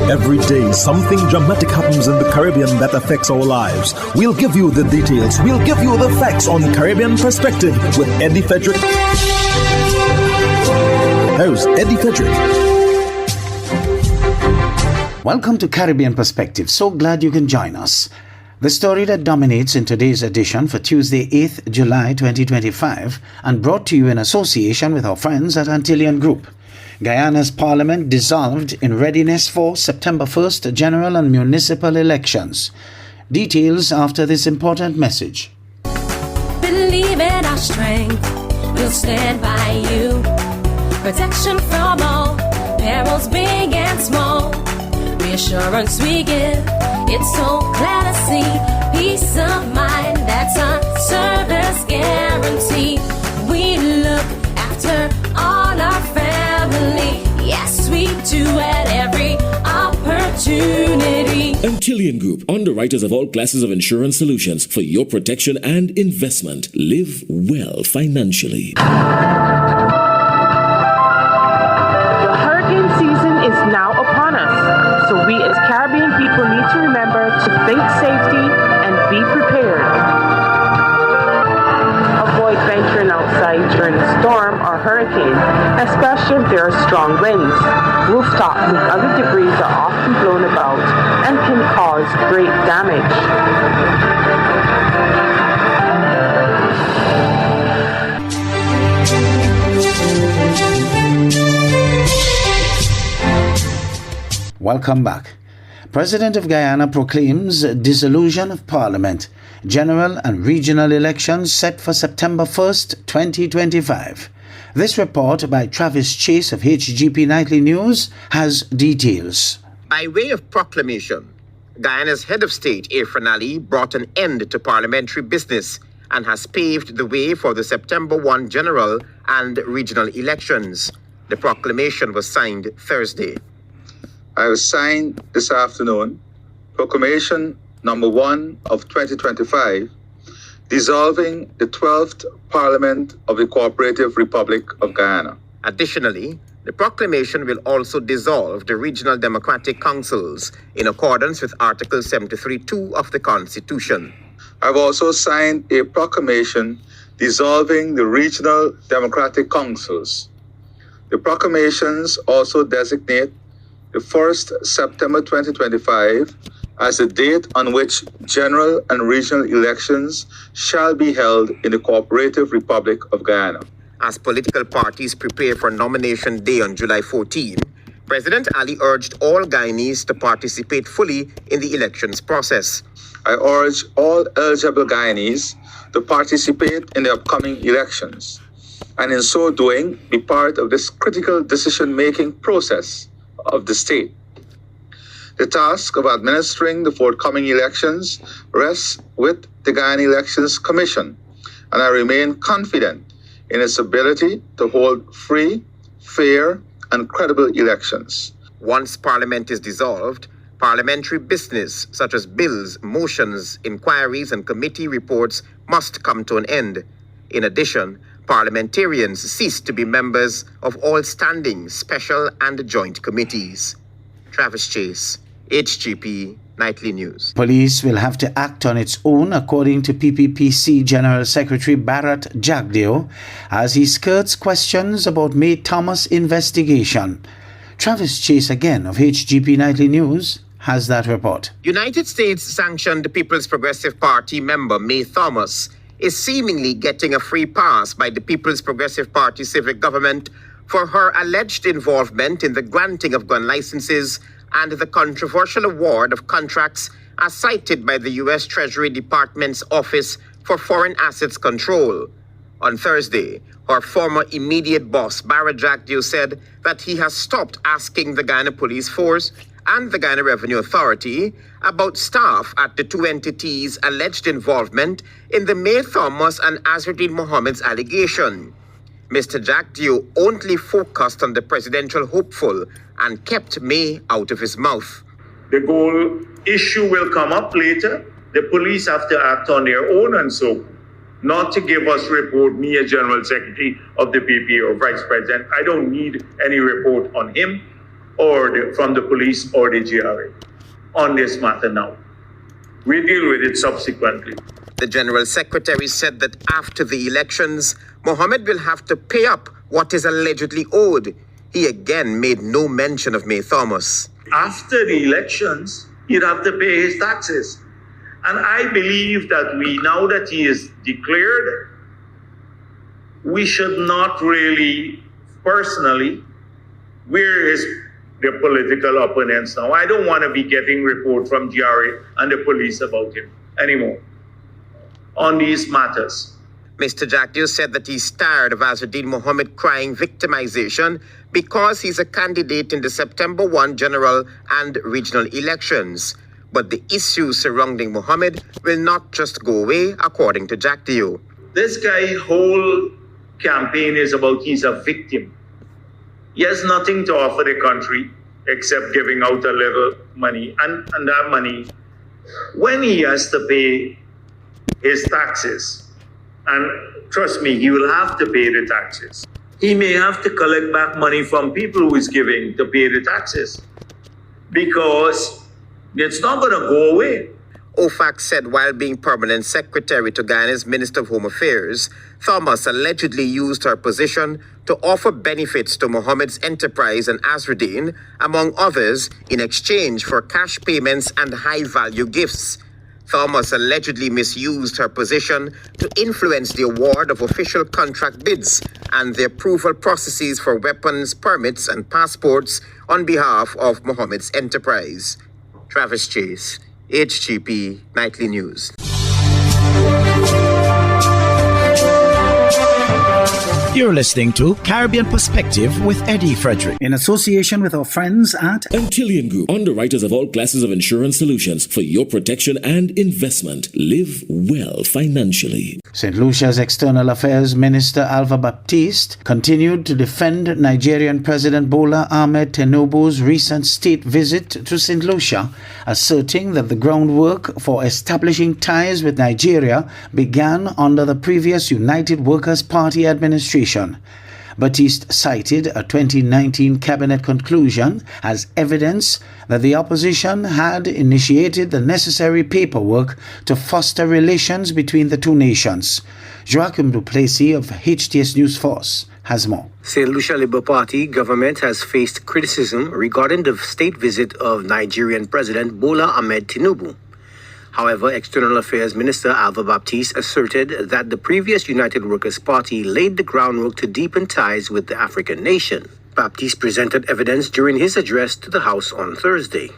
Every day, something dramatic happens in the Caribbean that affects our lives. We'll give you the details. We'll give you the facts on Caribbean Perspective with Eddie Frederick. Here's Eddie Frederick. Welcome to Caribbean Perspective. So glad you can join us. The story that dominates in today's edition for Tuesday, 8th July 2025, and brought to you in association with our friends at Antillean Group. Guyana's parliament dissolved in readiness for September 1st general and municipal elections. Details after this important message. Believe in our strength, we'll stand by you. Protection from all, perils big and small. Reassurance we give, it's so clear to see. Peace of mind, that's our service guarantee. We look after all our family. Yes, we do at every opportunity. Antillean Group, underwriters of all classes of insurance solutions for your protection and investment. Live well financially. The hurricane season is now upon us, so we as Caribbean people need to remember to think safety and be prepared. Avoid venturing outside during a storm or hurricane, especially if there are strong winds. Rooftops and other debris are often blown about and can cause great damage. Welcome back. President of Guyana proclaims dissolution of Parliament. General and regional elections set for September 1st, 2025. This report by Travis Chase of HGP Nightly News has details. By way of proclamation, Guyana's head of state, Irfan Ali, brought an end to parliamentary business and has paved the way for the September 1 general and regional elections. The proclamation was signed Thursday. I have signed this afternoon Proclamation Number 1 of 2025, dissolving the 12th Parliament of the Cooperative Republic of Guyana. Additionally, the proclamation will also dissolve the regional democratic councils in accordance with Article 73(2) of the Constitution. I've also signed a proclamation dissolving the regional democratic councils. The proclamations also designate the 1st September 2025 as the date on which general and regional elections shall be held in the Cooperative Republic of Guyana. As political parties prepare for nomination day on July 14, President Ali urged all Guyanese to participate fully in the elections process. I urge all eligible Guyanese to participate in the upcoming elections, and in so doing, be part of this critical decision-making process of the state. The task of administering the forthcoming elections rests with the Guyana Elections Commission, and I remain confident in its ability to hold free, fair, and credible elections. Once Parliament is dissolved, parliamentary business such as bills, motions, inquiries, and committee reports must come to an end. In addition, parliamentarians cease to be members of all standing, special, and joint committees. Travis Chase, HGP Nightly News. Police will have to act on its own, according to PPPC General Secretary Bharat Jagdeo, as he skirts questions about May Thomas investigation. Travis Chase again of HGP Nightly News has that report. United States-sanctioned People's Progressive Party member May Thomas is seemingly getting a free pass by the People's Progressive Party civic government for her alleged involvement in the granting of gun licenses and the controversial award of contracts as cited by the U.S. Treasury Department's Office for Foreign Assets Control. On Thursday, her former immediate boss, Bharat Jagdeo, said that he has stopped asking the Guyana Police Force and the Guyana Revenue Authority about staff at the two entities' alleged involvement in the May Thomas and Azruddin Mohammed's allegation. Mr. Jagdeo only focused on the presidential hopeful and kept May out of his mouth. The goal issue will come up later. The police have to act on their own and so not to give us report, me as General Secretary of the PP or Vice President. I don't need any report on him or from the police or the GRA on this matter now. We deal with it subsequently. The General Secretary said that after the elections, Mohammed will have to pay up what is allegedly owed. He again made no mention of May Thomas. After the elections, he'd have to pay his taxes. And I believe that now that he is declared, we should not really, personally, the political opponents now. I don't want to be getting report from GRA and the police about him anymore on these matters. Mr. Jagdeo said that he's tired of Azzuddin Mohammed crying victimization because he's a candidate in the September 1 general and regional elections. But the issues surrounding Mohammed will not just go away, according to Jagdeo. This guy's whole campaign is about he's a victim. He has nothing to offer the country except giving out a little money. And that money, when he has to pay his taxes, and trust me, he will have to pay the taxes. He may have to collect back money from people who is giving to pay the taxes because it's not going to go away. OFAC said while being permanent secretary to Guyana's Minister of Home Affairs, Thomas allegedly used her position to offer benefits to Mohammed's enterprise and Azzuddin, among others, in exchange for cash payments and high-value gifts. Thomas allegedly misused her position to influence the award of official contract bids and the approval processes for weapons permits and passports on behalf of Mohammed's enterprise. Travis Chase, HGP Nightly News. You're listening to Caribbean Perspective with Eddie Frederick, in association with our friends at Antillean Group, underwriters of all classes of insurance solutions for your protection and investment. Live well financially. St. Lucia's External Affairs Minister Alva Baptiste continued to defend Nigerian President Bola Ahmed Tinubu's recent state visit to St. Lucia, asserting that the groundwork for establishing ties with Nigeria began under the previous United Workers' Party administration. Baptiste cited a 2019 cabinet conclusion as evidence that the opposition had initiated the necessary paperwork to foster relations between the two nations. Joachim Duplessis of HTS News Force has more. St. Lucia Labour Party government has faced criticism regarding the state visit of Nigerian President Bola Ahmed Tinubu. However, External Affairs Minister Alva Baptiste asserted that the previous United Workers' Party laid the groundwork to deepen ties with the African nation. Baptiste presented evidence during his address to the House on Thursday.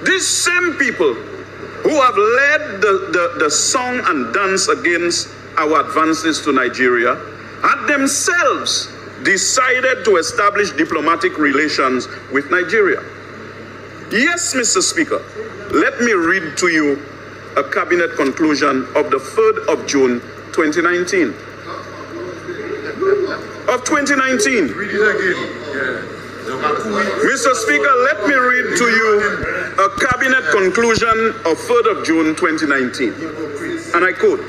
These same people who have led the song and dance against our advances to Nigeria had themselves decided to establish diplomatic relations with Nigeria. Yes, Mr. Speaker, let me read to you a cabinet conclusion of the 3rd of June 2019. Of 2019. Read it again. Mr. Speaker, let me read to you a cabinet conclusion of 3rd of June 2019. And I quote,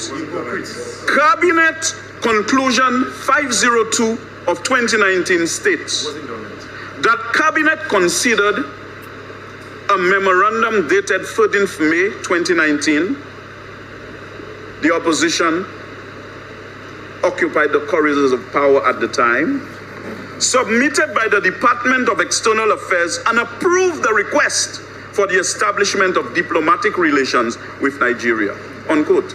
Cabinet conclusion 502 of 2019 states that Cabinet considered a memorandum dated 13th May 2019. The opposition occupied the corridors of power at the time, submitted by the Department of External Affairs and approved the request for the establishment of diplomatic relations with Nigeria, unquote.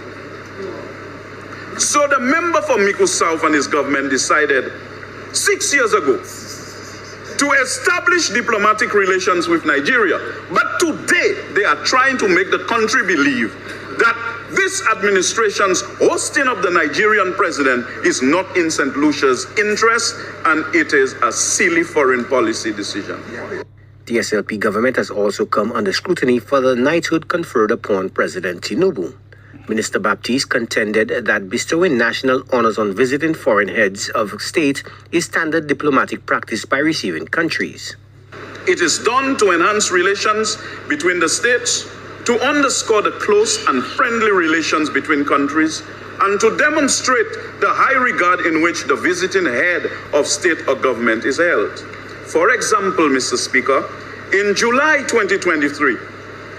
So the member for Miku South and his government decided 6 years ago to establish diplomatic relations with Nigeria. But today, they are trying to make the country believe that this administration's hosting of the Nigerian president is not in St. Lucia's interest, and it is a silly foreign policy decision. The SLP government has also come under scrutiny for the knighthood conferred upon President Tinubu. Minister Baptiste contended that bestowing national honors on visiting foreign heads of state is standard diplomatic practice by receiving countries. It is done to enhance relations between the states, to underscore the close and friendly relations between countries, and to demonstrate the high regard in which the visiting head of state or government is held. For example, Mr. Speaker, In July 2023,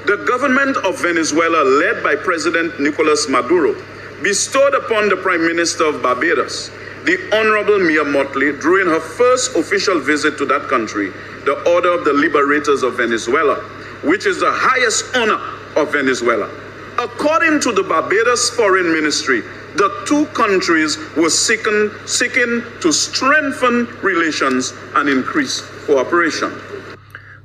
the government of Venezuela, led by President Nicolas Maduro, bestowed upon the Prime Minister of Barbados, the Honorable Mia Mottley, during her first official visit to that country, the Order of the Liberators of Venezuela, which is the highest honor of Venezuela. According to the Barbados Foreign Ministry, the two countries were seeking to strengthen relations and increase cooperation.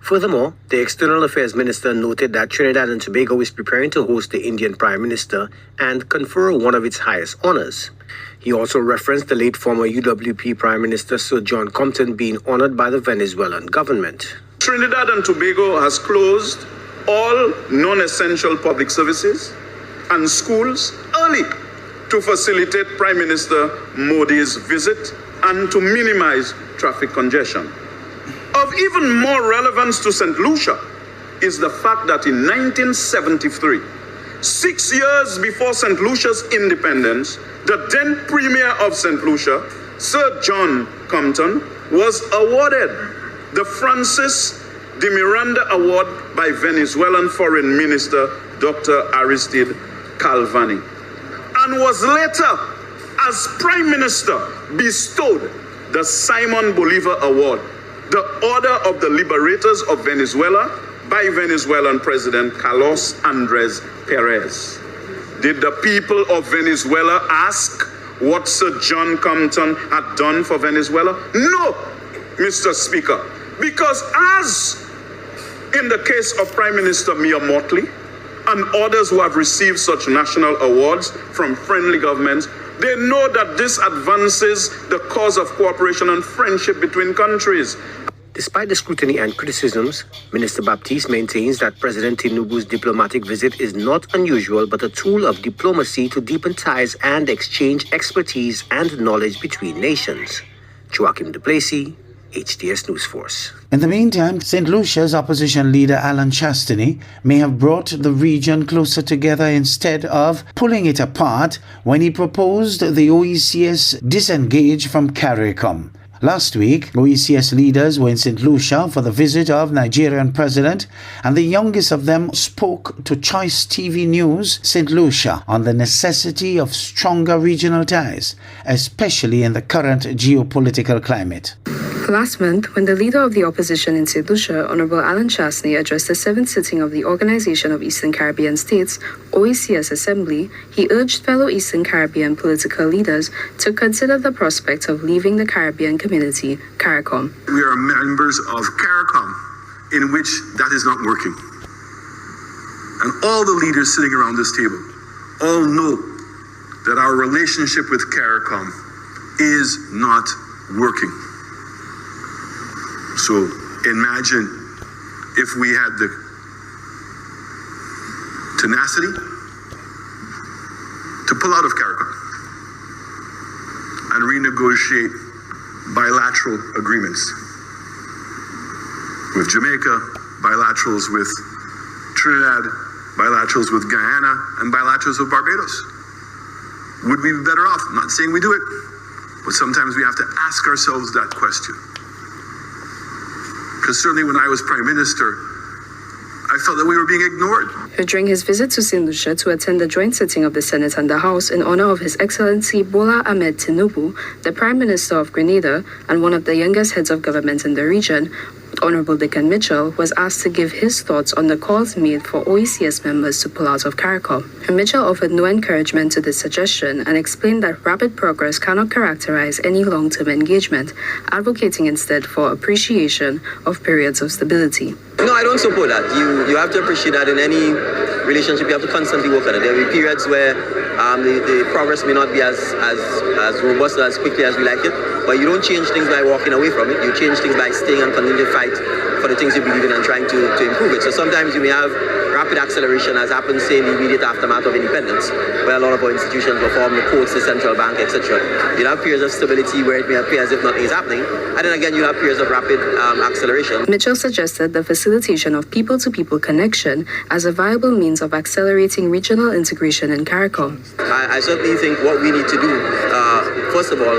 Furthermore, the External Affairs Minister noted that Trinidad and Tobago is preparing to host the Indian Prime Minister and confer one of its highest honors. He also referenced the late former UWP Prime Minister Sir John Compton being honored by the Venezuelan government. Trinidad and Tobago has closed all non-essential public services and schools early to facilitate Prime Minister Modi's visit and to minimize traffic congestion. Of even more relevance to St. Lucia is the fact that in 1973, 6 years before St. Lucia's independence, the then Premier of St. Lucia, Sir John Compton, was awarded the Francis de Miranda Award by Venezuelan Foreign Minister Dr. Aristide Calvani, and was later, as Prime Minister, bestowed the Simon Bolivar Award, the Order of the Liberators of Venezuela, by Venezuelan President Carlos Andrés Pérez. Did the people of Venezuela ask what Sir John Compton had done for Venezuela? No, Mr. Speaker, because as in the case of Prime Minister Mia Mottley and others who have received such national awards from friendly governments, they know that this advances the cause of cooperation and friendship between countries. Despite the scrutiny and criticisms, Minister Baptiste maintains that President Tinubu's diplomatic visit is not unusual but a tool of diplomacy to deepen ties and exchange expertise and knowledge between nations. Joachim Duplessis, HTS News Force. In the meantime, St. Lucia's opposition leader Alan Chastity may have brought the region closer together instead of pulling it apart when he proposed the OECS disengage from CARICOM. Last week, OECS leaders were in St. Lucia for the visit of Nigerian President, and the youngest of them spoke to Choice TV News St. Lucia on the necessity of stronger regional ties, especially in the current geopolitical climate. Last month, when the leader of the opposition in St. Lucia, Honorable Alan Chastity, addressed the 7th sitting of the Organization of Eastern Caribbean States, OECS Assembly, he urged fellow Eastern Caribbean political leaders to consider the prospect of leaving the Caribbean community, CARICOM. We are members of CARICOM, in which that is not working. And all the leaders sitting around this table all know that our relationship with CARICOM is not working. So imagine if we had the tenacity to pull out of CARICOM and renegotiate bilateral agreements with Jamaica, bilaterals with Trinidad, bilaterals with Guyana, and bilaterals with Barbados. Would we be better off? I'm not saying we do it, but sometimes we have to ask ourselves that question. Because certainly when I was Prime Minister, I felt that we were being ignored. During his visit to St. Lucia to attend the joint sitting of the Senate and the House in honor of His Excellency Bola Ahmed Tinubu, the Prime Minister of Grenada and one of the youngest heads of government in the region, Honorable Dickon Mitchell, was asked to give his thoughts on the calls made for OECS members to pull out of CARICOM. Mitchell offered no encouragement to this suggestion and explained that rapid progress cannot characterize any long-term engagement, advocating instead for appreciation of periods of stability. No, I don't support that. You have to appreciate that in any relationship. You have to constantly work on it. There will be periods where the progress may not be as robust or as quickly as we like it, but you don't change things by walking away from it. You change things by staying and continuing to fight for the things you believe in and trying to improve it. So sometimes you may have rapid acceleration, as happened, say, in the immediate aftermath of independence, where a lot of our institutions were formed, the courts, the central bank, etc. You'll have periods of stability where it may appear as if nothing is happening, and then again you have periods of rapid acceleration. Mitchell suggested the facilitation of people-to-people connection as a viable means of accelerating regional integration in CARICOM. I certainly think what we need to do, first of all,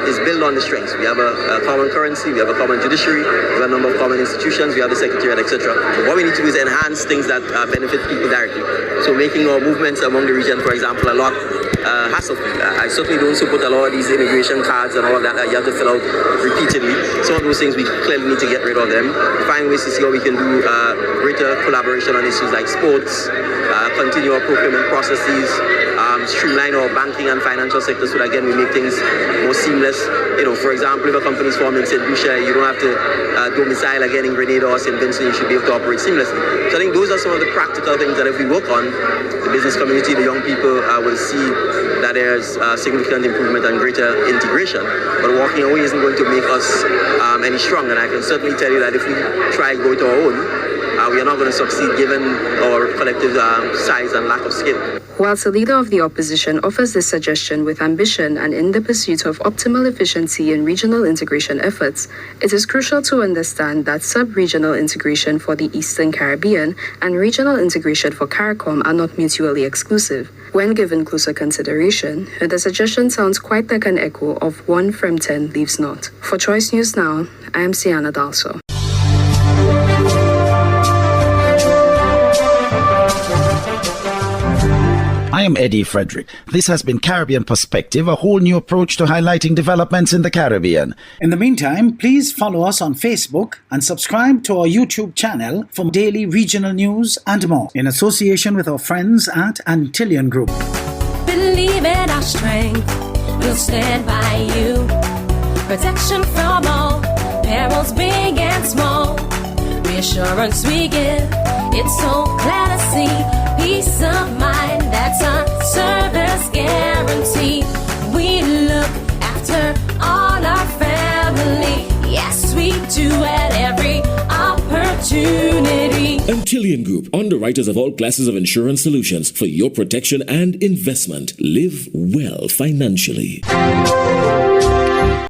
is built on the strengths. We have a common currency, we have a common judiciary, we have a number of common institutions, we have the secretariat, etc. So what we need to do is enhance things that benefit people directly. So making our movements among the region, for example, a lot hassle. I certainly don't support a lot of these immigration cards and all of that you have to fill out repeatedly. Some of those things we clearly need to get rid of them. Find ways to see how we can do greater collaboration on issues like sports, continue our procurement processes, streamline our banking and financial sector so that again we make things more seamless. For example, if a company is formed in St. Lucia, you don't have to domicile again in Grenada or St. Vincent, you should be able to operate seamlessly. So I think those are some of the practical things that if we work on, the business community, the young people will see that there's significant improvement and greater integration. But walking away isn't going to make us any stronger. And I can certainly tell you that if we try to go to our own, we are not going to succeed given our collective size and lack of skill. Whilst the leader of the opposition offers this suggestion with ambition and in the pursuit of optimal efficiency in regional integration efforts, it is crucial to understand that sub-regional integration for the Eastern Caribbean and regional integration for CARICOM are not mutually exclusive. When given closer consideration, the suggestion sounds quite like an echo of 1 from 10 leaves not. For Choice News Now, I am Sienna Dalso. I am Eddie Frederick. This has been Caribbean Perspective, a whole new approach to highlighting developments in the Caribbean. In the meantime, please follow us on Facebook and subscribe to our YouTube channel for daily regional news and more in association with our friends at Antillian Group. Believe in our strength, we'll stand by you. Protection from all perils big and small. Reassurance we give, it's so clear to see. Peace of mind, that's a service guarantee. We look after all our family. Yes, we do at every opportunity. Antillian Group, underwriters of all classes of insurance solutions for your protection and investment. Live well financially.